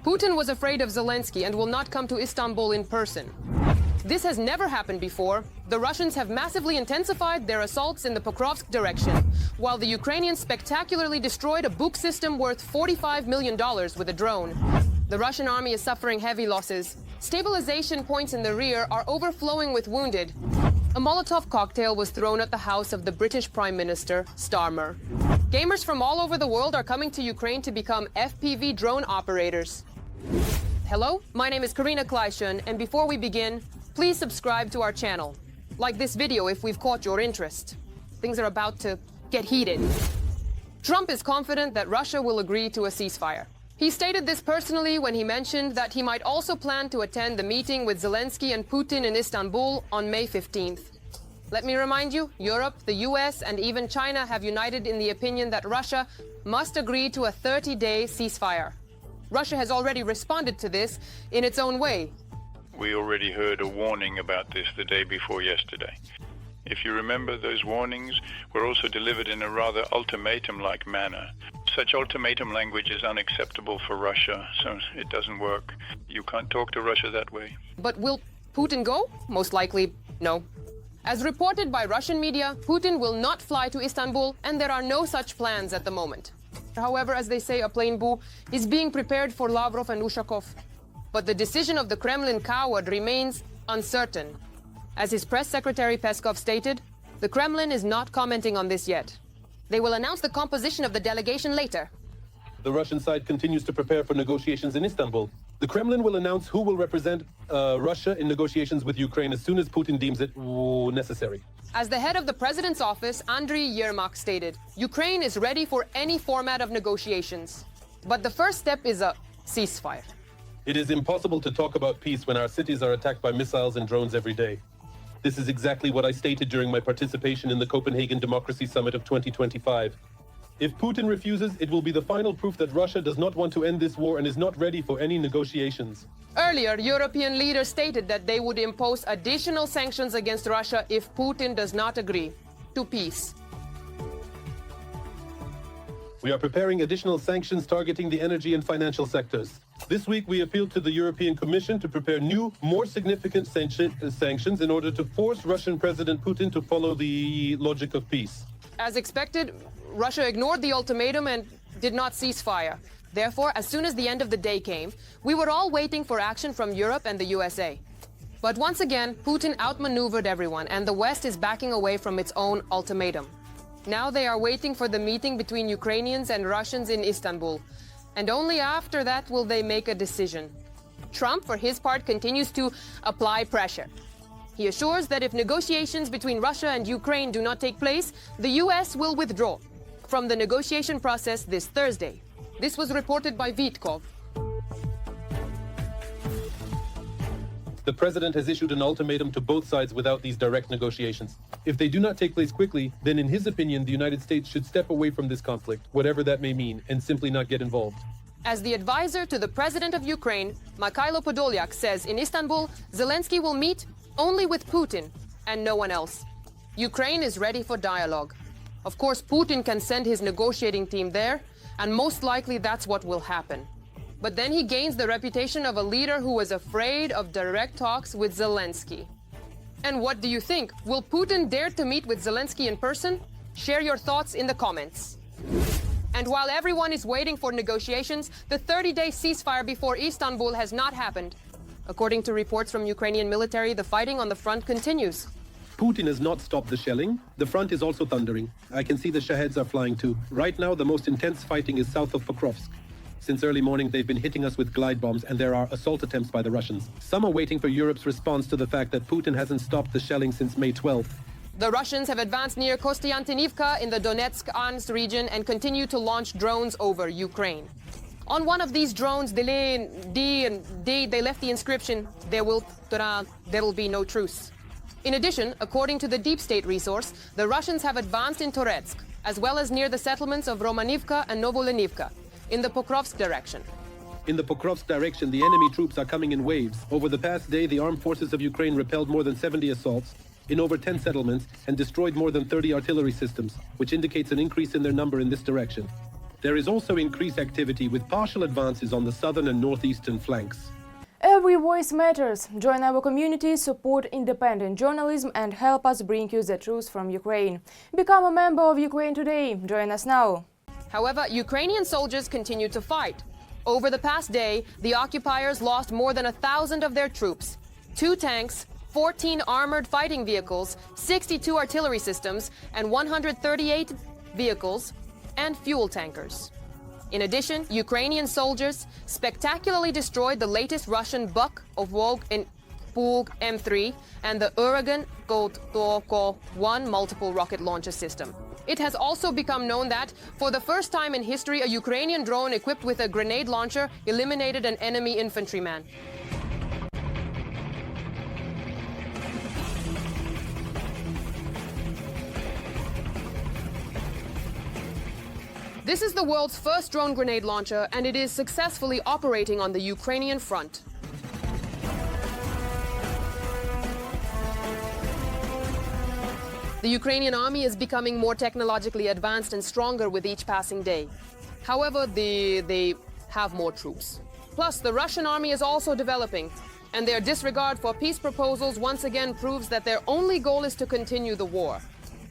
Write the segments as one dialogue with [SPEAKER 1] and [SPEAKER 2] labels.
[SPEAKER 1] Putin was afraid of Zelenskyy and will not come to Istanbul in person. This has never happened before. The Russians have massively intensified their assaults in the Pokrovsk direction, while the Ukrainians spectacularly destroyed a Buk system worth $45 million with a drone. The Russian army is suffering heavy losses. Stabilization points in the rear are overflowing with wounded. A Molotov cocktail was thrown at the house of the British Prime Minister Starmer. Gamers from all over the world are coming to Ukraine to become FPV drone operators. Hello, my name is Karina Kleishun, and before we begin, please subscribe to our channel. Like this video if we've caught your interest. Things are about to get heated. Trump is confident that Russia will agree to a ceasefire. He stated this personally when he mentioned that he might also plan to attend the meeting with Zelenskyy and Putin in Istanbul on May 15th. Let me remind you, Europe, the US, and even China have united in the opinion that Russia must agree to a 30-day ceasefire. Russia has already responded to this in its own way.
[SPEAKER 2] We already heard a warning about this the day before yesterday. If you remember, those warnings were also delivered in a rather ultimatum-like manner. Such ultimatum language is unacceptable for Russia, so it doesn't work. You can't talk to Russia that way.
[SPEAKER 1] But will Putin go? Most likely, no. As reported by Russian media, Putin will not fly to Istanbul, and there are no such plans at the moment. However, as they say, a plain boo is being prepared for Lavrov and Ushakov. But the decision of the Kremlin coward remains uncertain. As his press secretary Peskov stated, the Kremlin is not commenting on this yet. They will announce the composition of the delegation later.
[SPEAKER 3] The Russian side continues to prepare for negotiations in Istanbul. The Kremlin will announce who will represent Russia in negotiations with Ukraine as soon as Putin deems it necessary.
[SPEAKER 1] As the head of the president's office, Andriy Yermak stated, Ukraine is ready for any format of negotiations. But the first step is a ceasefire.
[SPEAKER 3] It is impossible to talk about peace when our cities are attacked by missiles and drones every day. This is exactly what I stated during my participation in the Copenhagen Democracy Summit of 2025. If Putin refuses, it will be the final proof that Russia does not want to end this war and is not ready for any negotiations.
[SPEAKER 1] Earlier, European leaders stated that they would impose additional sanctions against Russia if Putin does not agree to peace.
[SPEAKER 3] We are preparing additional sanctions targeting the energy and financial sectors. This week, we appealed to the European Commission to prepare new, more significant sanctions in order to force Russian President Putin to follow the logic of peace.
[SPEAKER 1] As expected, Russia ignored the ultimatum and did not cease fire. Therefore, as soon as the end of the day came, we were all waiting for action from Europe and the USA. But once again, Putin outmaneuvered everyone, and the West is backing away from its own ultimatum. Now they are waiting for the meeting between Ukrainians and Russians in Istanbul, and only after that will they make a decision. Trump, for his part, continues to apply pressure. He assures that if negotiations between Russia and Ukraine do not take place, the US will withdraw from the negotiation process this Thursday. This was reported by Vitkov.
[SPEAKER 3] The president has issued an ultimatum to both sides without these direct negotiations. If they do not take place quickly, then in his opinion, the United States should step away from this conflict, whatever that may mean, and simply not get involved.
[SPEAKER 1] As the advisor to the president of Ukraine, Mikhailo Podolyak, says in Istanbul, Zelenskyy will meet only with Putin and no one else. Ukraine is ready for dialogue. Of course, Putin can send his negotiating team there, and most likely that's what will happen. But then he gains the reputation of a leader who was afraid of direct talks with Zelenskyy. And what do you think? Will Putin dare to meet with Zelenskyy in person? Share your thoughts in the comments. And while everyone is waiting for negotiations, the 30-day ceasefire before Istanbul has not happened. According to reports from Ukrainian military, the fighting on the front continues.
[SPEAKER 3] Putin has not stopped the shelling. The front is also thundering. I can see the Shaheds are flying too. Right now, the most intense fighting is south of Pokrovsk. Since early morning, they've been hitting us with glide bombs, and there are assault attempts by the Russians. Some are waiting for Europe's response to the fact that Putin hasn't stopped the shelling since May 12th.
[SPEAKER 1] The Russians have advanced near Kostiantynivka in the Donetsk-Arns region and continue to launch drones over Ukraine. On one of these drones, they left the inscription, there will be no truce. In addition, according to the deep state resource, the Russians have advanced in Toretsk, as well as near the settlements of Romanivka and Novolenivka, in the Pokrovsk direction.
[SPEAKER 3] In the Pokrovsk direction, the enemy troops are coming in waves. Over the past day, the armed forces of Ukraine repelled more than 70 assaults in over 10 settlements and destroyed more than 30 artillery systems, which indicates an increase in their number in this direction. there is also increased activity with partial advances on the southern and northeastern flanks.
[SPEAKER 4] Every voice matters. Join our community, support independent journalism and help us bring you the truth from Ukraine. Become a member of Ukraine Today. Join us now.
[SPEAKER 1] However, Ukrainian soldiers continue to fight. Over the past day, the occupiers lost more than 1,000 of their troops, 2 tanks, 14 armored fighting vehicles, 62 artillery systems, and 138 vehicles and fuel tankers. In addition, Ukrainian soldiers spectacularly destroyed the latest Russian Buk of Vog and Pug M3 and the Uragan Gotoko-1 multiple rocket launcher system. It has also become known that, for the first time in history, a Ukrainian drone equipped with a grenade launcher eliminated an enemy infantryman. This is the world's first drone grenade launcher, and it is successfully operating on the Ukrainian front. The Ukrainian army is becoming more technologically advanced and stronger with each passing day. However, they have more troops. Plus, the Russian army is also developing, and their disregard for peace proposals once again proves that their only goal is to continue the war.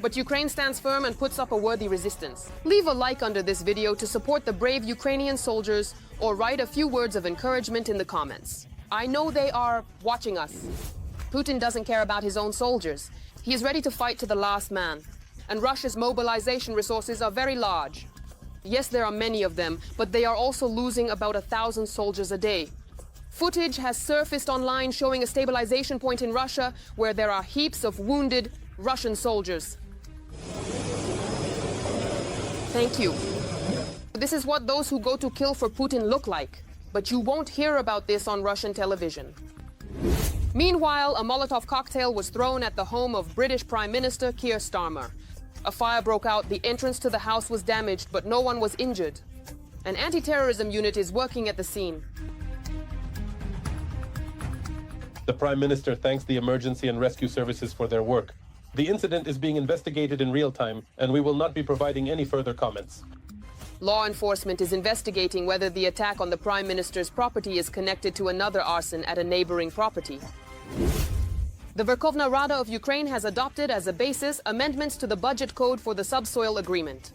[SPEAKER 1] But Ukraine stands firm and puts up a worthy resistance. Leave a like under this video to support the brave Ukrainian soldiers, or write a few words of encouragement in the comments. I know they are watching us. Putin doesn't care about his own soldiers. He is ready to fight to the last man. And Russia's mobilization resources are very large. Yes, there are many of them, but they are also losing about 1,000 soldiers a day. Footage has surfaced online showing a stabilization point in Russia where there are heaps of wounded Russian soldiers. Thank you. This is what those who go to kill for Putin look like. But you won't hear about this on Russian television. Meanwhile, a Molotov cocktail was thrown at the home of British Prime Minister Keir Starmer. A fire broke out, the entrance to the house was damaged, but no one was injured. An anti-terrorism unit is working at the scene.
[SPEAKER 3] The Prime Minister thanks the emergency and rescue services for their work. The incident is being investigated in real time, and we will not be providing any further comments.
[SPEAKER 1] Law enforcement is investigating whether the attack on the Prime Minister's property is connected to another arson at a neighboring property. The Verkhovna Rada of Ukraine has adopted as a basis amendments to the budget code for the subsoil agreement.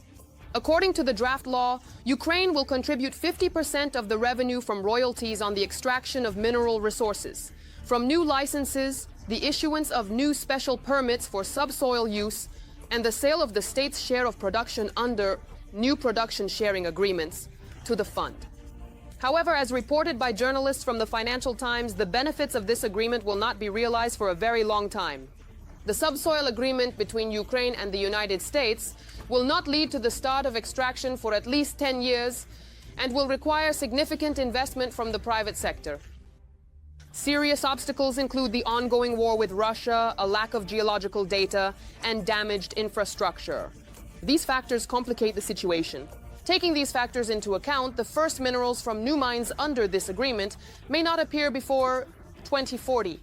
[SPEAKER 1] According to the draft law, Ukraine will contribute 50% of the revenue from royalties on the extraction of mineral resources, from new licenses, the issuance of new special permits for subsoil use, and the sale of the state's share of production under new production sharing agreements to the fund. However, as reported by journalists from the Financial Times, the benefits of this agreement will not be realized for a very long time. The subsoil agreement between Ukraine and the United States will not lead to the start of extraction for at least 10 years and will require significant investment from the private sector. Serious obstacles include the ongoing war with Russia, a lack of geological data, and damaged infrastructure. These factors complicate the situation. Taking these factors into account, the first minerals from new mines under this agreement may not appear before 2040.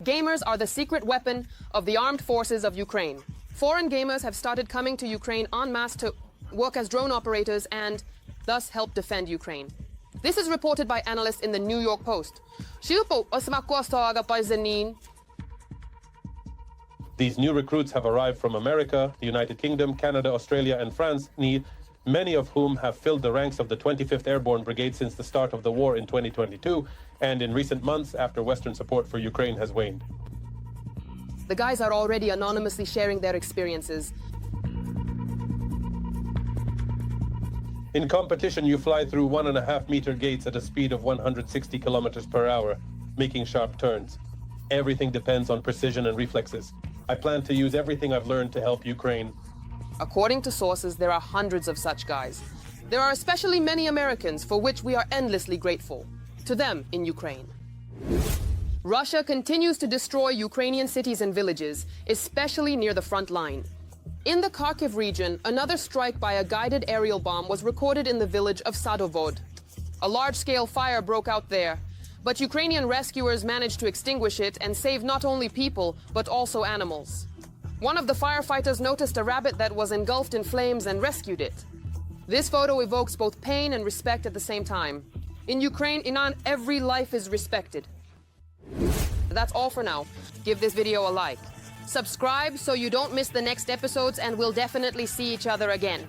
[SPEAKER 1] Gamers are the secret weapon of the armed forces of Ukraine. Foreign gamers have started coming to Ukraine en masse to work as drone operators and thus help defend Ukraine. This is reported by analysts in the New York Post.
[SPEAKER 3] These new recruits have arrived from America, the United Kingdom, Canada, Australia, and France, many of whom have filled the ranks of the 25th Airborne Brigade since the start of the war in 2022, and in recent months after Western support for Ukraine has waned.
[SPEAKER 1] The guys are already anonymously sharing their experiences.
[SPEAKER 3] In competition, you fly through 1.5-meter gates at a speed of 160 kilometers per hour, making sharp turns. Everything depends on precision and reflexes. I plan to use everything I've learned to help Ukraine.
[SPEAKER 1] According to sources, there are hundreds of such guys. There are especially many Americans, for which we are endlessly grateful. To them in Ukraine. Russia continues to destroy Ukrainian cities and villages, especially near the front line. In the Kharkiv region, another strike by a guided aerial bomb was recorded in the village of Sadovod. A large-scale fire broke out there, but Ukrainian rescuers managed to extinguish it and save not only people, but also animals. One of the firefighters noticed a rabbit that was engulfed in flames and rescued it. This photo evokes both pain and respect at the same time. In Ukraine, Inan, every life is respected. That's all for now. Give this video a like. Subscribe so you don't miss the next episodes, and we'll definitely see each other again.